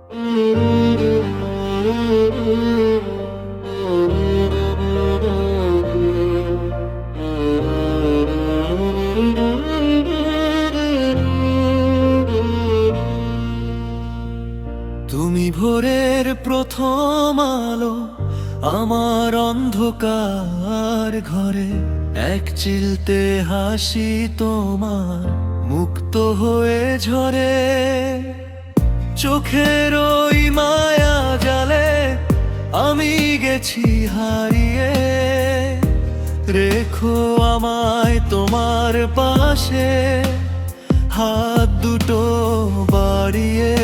তুমি ভোরের প্রথম আলো আমার অন্ধকার ঘরে, এক চিলতে হাসি তোমার মুক্ত হয়ে ঝরে। চোখের ওই মায়া জালে আমি গেছি হারিয়ে, রেখো আমায় তোমার পাশে হাত দুটো বাড়িয়ে।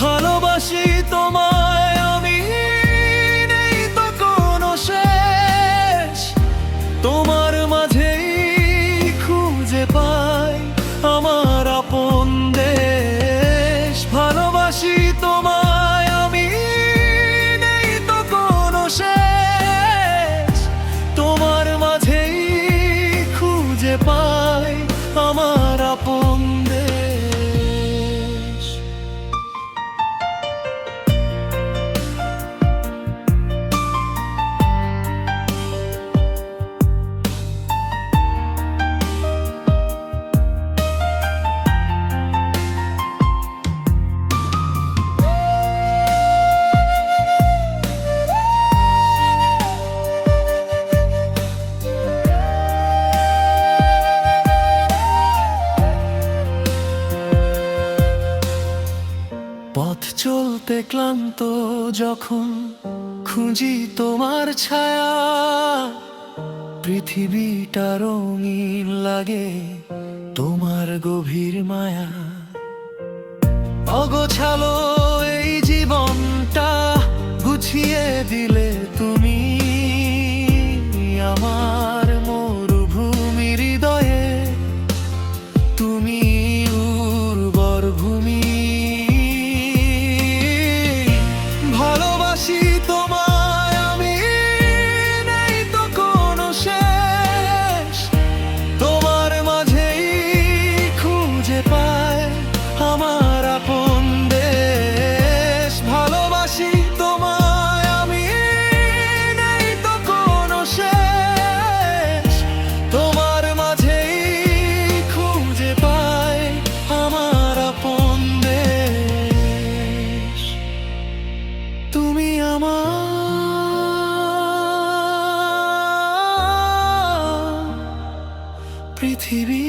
ভালোবাসি তোমায় আমি, নেই তো কোনো শেষ, তোমার মাঝেই খুঁজে পাই আমার আপন দেশ। ভালোবাসি তোমায় আমি, নেই তো কোনো শেষ, তোমার মাঝেই খুঁজে পাই আমার আপন দেশ। পথ চলতে ক্লান্ত যখন খুঁজি তোমার ছায়া, পৃথিবীটা রঙিন লাগে তোমার গভীর মায়া। অগোছালো এই জীবনটা গুছিয়ে দিলে তুমি, আমার মরুভূমির হৃদয়ে তুমি উর্বর ভূমি। ভালোবাসি তোমায় আমি, নেই তো কোনো শেষ, তোমার মাঝেই খুঁজে পাই আমার আপন দেশ। ভালোবাসি তোমায় আমি, নেই তো কোনো শেষ, তোমার মাঝেই খুঁজে পাই আমার আপন দেশ। তুমি আমার পৃথিবী,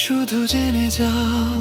শুধু জেনে যাও